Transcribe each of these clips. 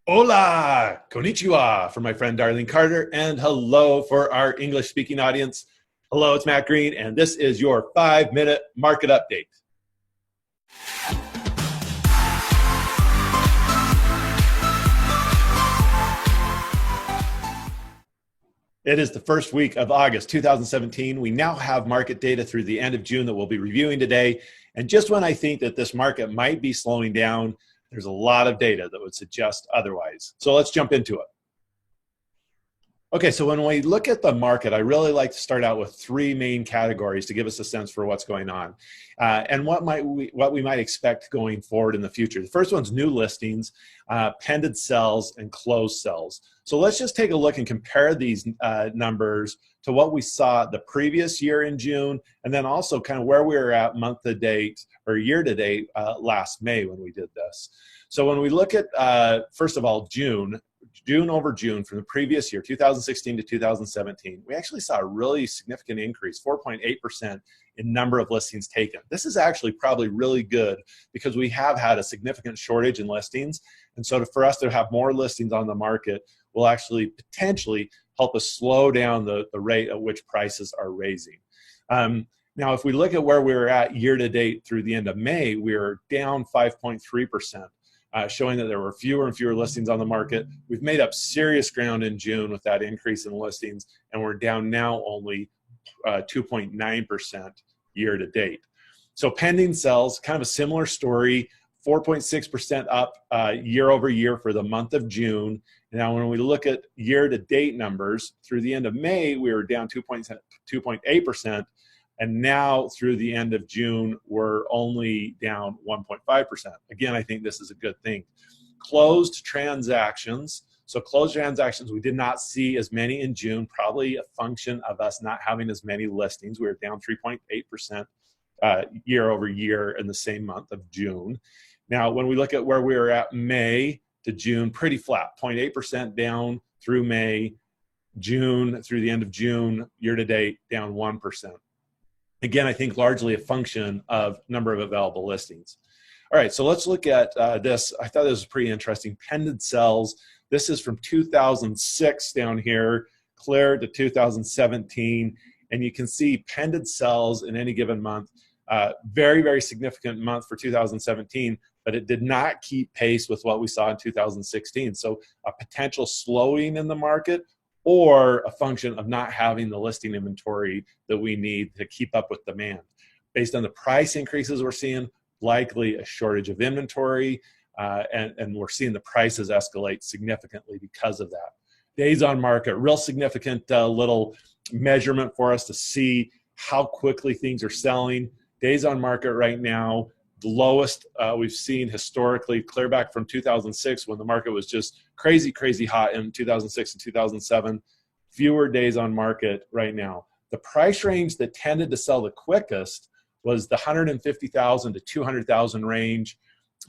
Hola, konnichiwa for my friend Darlene Carter, and hello for our English speaking audience. Hello, it's Matt Green, and this is your 5-minute market update. It is the first week of August 2017. We now have market data through the end of June that we'll be reviewing today. And just when I think that this market might be slowing down, there's a lot of data that would suggest otherwise. So let's jump into it. Okay, so when we look at the market, I really like to start out with three main categories to give us a sense for what's going on and what we might expect going forward in the future. The first one's new listings, pending sales, and closed sales. So let's just take a look and compare these numbers to what we saw the previous year in June, and then also kind of where we were at month to date or year to date last May when we did this. So when we look at, first of all, June over June from the previous year, 2016 to 2017, we actually saw a really significant increase, 4.8% in number of listings taken. This is actually probably really good because we have had a significant shortage in listings. And so for us to have more listings on the market will actually potentially help us slow down the rate at which prices are raising. Now, if we look at where we were at year to date through the end of May, we were down 5.3%. Showing that there were fewer and fewer listings on the market. We've made up serious ground in June with that increase in listings, and we're down now only 2.9% year to date. So pending sales, kind of a similar story, 4.6% up year over year for the month of June. Now, when we look at year to date numbers, through the end of May, we were down 2.8%. And now through the end of June, we're only down 1.5%. Again, I think this is a good thing. Closed transactions. So closed transactions, we did not see as many in June, probably a function of us not having as many listings. We were down 3.8% year over year in the same month of June. Now, when we look at where we were at May to June, pretty flat, 0.8% down through May. June through the end of June, year to date, down 1%. Again, I think largely a function of number of available listings. All right, so let's look at this. I thought this was pretty interesting. Pending sales. This is from 2006 down here, clear to 2017. And you can see pending sales in any given month. Very, very significant month for 2017, but it did not keep pace with what we saw in 2016. So a potential slowing in the market, or a function of not having the listing inventory that we need to keep up with demand. Based on the price increases we're seeing, likely a shortage of inventory, and we're seeing the prices escalate significantly because of that. Days on market, real significant little measurement for us to see how quickly things are selling. Days on market right now, the lowest we've seen historically, clear back from 2006 when the market was just crazy, crazy hot in 2006 and 2007. Fewer days on market right now. The price range that tended to sell the quickest was the 150,000 to 200,000 range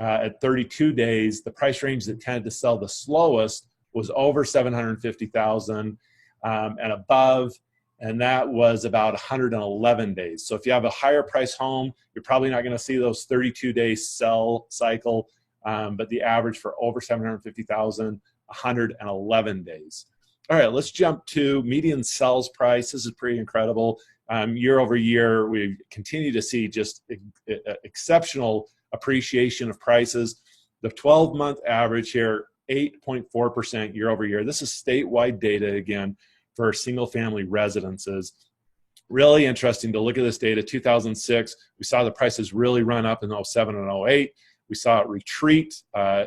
at 32 days. The price range that tended to sell the slowest was over 750,000 and above. And that was about 111 days. So if you have a higher price home, you're probably not going to see those 32-day sell cycle, but the average for over 750,000, 111 days. All right, let's jump to median sales price. This is pretty incredible. Year over year, we continue to see just exceptional appreciation of prices. The 12-month average here, 8.4% year over year. This is statewide data again for single-family residences. Really interesting to look at this data. 2006, we saw the prices really run up in 07 and 08. We saw it retreat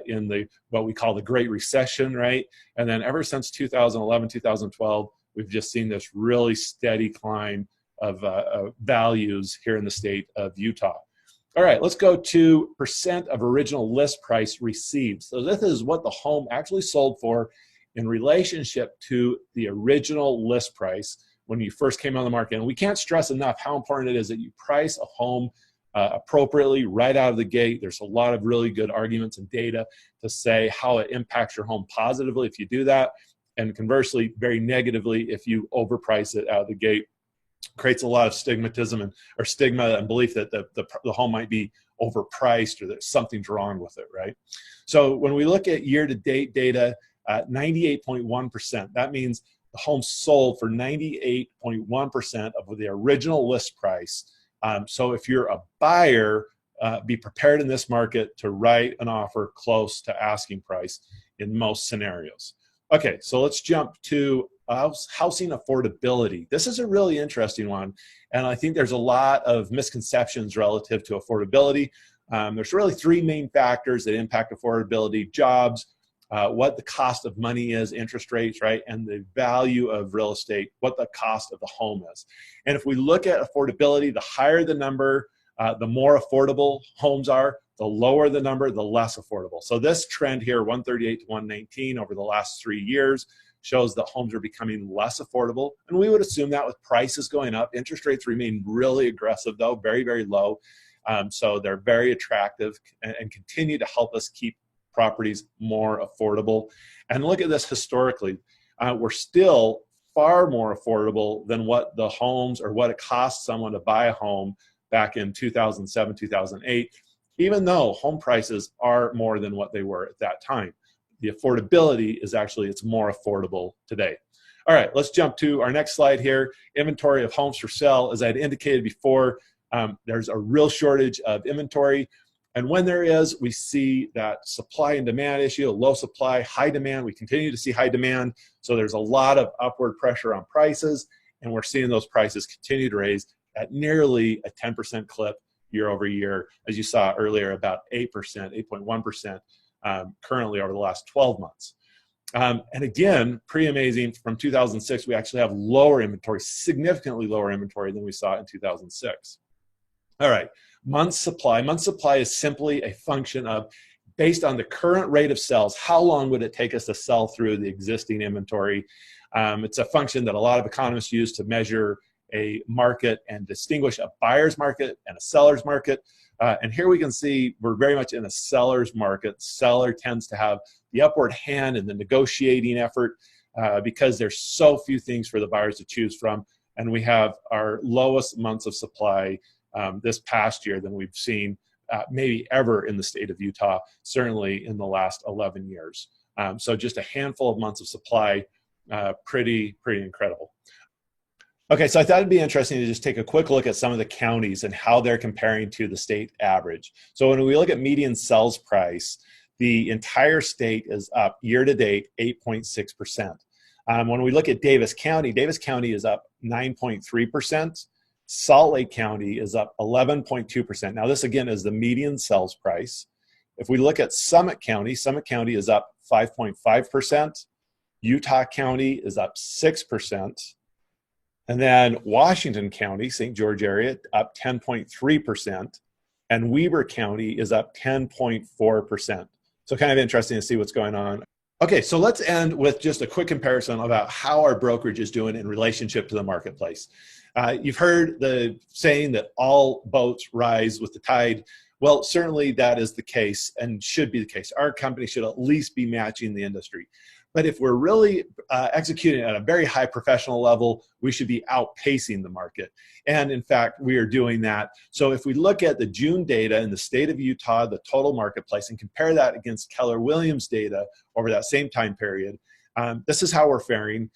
in what we call the Great Recession, right? And then ever since 2011, 2012, we've just seen this really steady climb of values here in the state of Utah. All right, let's go to percent of original list price received. So this is what the home actually sold for in relationship to the original list price when you first came on the market. And we can't stress enough how important it is that you price a home appropriately right out of the gate. There's a lot of really good arguments and data to say how it impacts your home positively if you do that, and conversely, very negatively if you overprice it out of the gate. Creates a lot of stigma and belief that the home might be overpriced or that something's wrong with it, right? So when we look at year-to-date data, 98.1%, that means the home sold for 98.1% of the original list price. So if you're a buyer, be prepared in this market to write an offer close to asking price in most scenarios. Okay, so let's jump to housing affordability. This is a really interesting one, and I think there's a lot of misconceptions relative to affordability. There's really three main factors that impact affordability: jobs, what the cost of money is, interest rates, right, and the value of real estate, what the cost of the home is. And if we look at affordability, the higher the number, the more affordable homes are. The lower the number, the less affordable. So this trend here, 138 to 119 over the last 3 years, shows that homes are becoming less affordable. And we would assume that with prices going up. Interest rates remain really aggressive though, very, very low. So they're very attractive and continue to help us keep properties more affordable. And look at this historically. We're still far more affordable than what the homes or what it costs someone to buy a home back in 2007, 2008, even though home prices are more than what they were at that time. The affordability is actually, it's more affordable today. All right, let's jump to our next slide here. Inventory of homes for sale. As I had indicated before, there's a real shortage of inventory. And when there is, we see that supply and demand issue, low supply, high demand. We continue to see high demand. So there's a lot of upward pressure on prices, and we're seeing those prices continue to raise at nearly a 10% clip year over year, as you saw earlier, about 8%, 8.1% currently over the last 12 months. And again, pretty amazing, from 2006, we actually have lower inventory, significantly lower inventory than we saw in 2006. All right, month supply. Month supply is simply a function of, based on the current rate of sales, how long would it take us to sell through the existing inventory? It's a function that a lot of economists use to measure a market and distinguish a buyer's market and a seller's market. And here we can see we're very much in a seller's market. Seller tends to have the upward hand in the negotiating effort because there's so few things for the buyers to choose from. And we have our lowest months of supply this past year than we've seen maybe ever in the state of Utah, certainly in the last 11 years. So just a handful of months of supply, pretty incredible. Okay, so I thought it'd be interesting to just take a quick look at some of the counties and how they're comparing to the state average. So when we look at median sales price, the entire state is up year to date 8.6%. When we look at Davis County is up 9.3%. Salt Lake County is up 11.2%. Now this again is the median sales price. If we look at Summit County is up 5.5%. Utah County is up 6%. And then Washington County, St. George area, up 10.3%. And Weber County is up 10.4%. So kind of interesting to see what's going on. Okay, so let's end with just a quick comparison about how our brokerage is doing in relationship to the marketplace. You've heard the saying that all boats rise with the tide. Well, certainly that is the case and should be the case. Our company should at least be matching the industry. But if we're really executing at a very high professional level, we should be outpacing the market. And in fact, we are doing that. So if we look at the June data in the state of Utah, the total marketplace, and compare that against Keller Williams data over that same time period, this is how we're faring.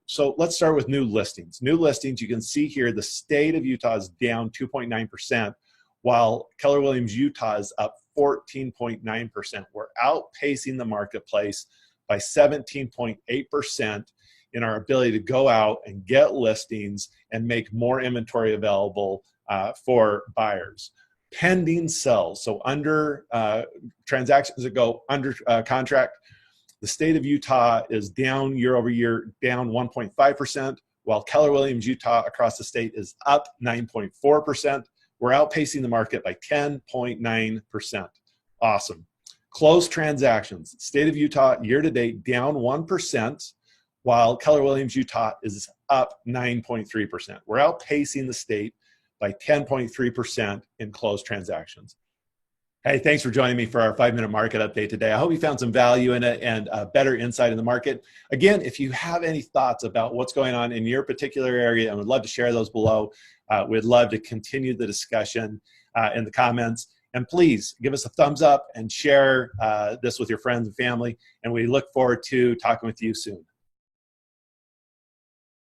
So let's start with new listings. New listings, you can see here, the state of Utah is down 2.9%, while Keller Williams Utah is up 14.9%. We're outpacing the marketplace by 17.8% in our ability to go out and get listings and make more inventory available for buyers. Pending sales, so under transactions that go under contract, the state of Utah is down year over year, down 1.5%, while Keller Williams Utah across the state is up 9.4%. We're outpacing the market by 10.9%. Awesome. Closed transactions, state of Utah year to date down 1%, while Keller Williams Utah is up 9.3%. We're outpacing the state by 10.3% in closed transactions. Hey, thanks for joining me for our 5-minute market update today. I hope you found some value in it and better insight in the market. Again, if you have any thoughts about what's going on in your particular area, I would love to share those below. We'd love to continue the discussion in the comments. And please give us a thumbs up and share this with your friends and family. And we look forward to talking with you soon.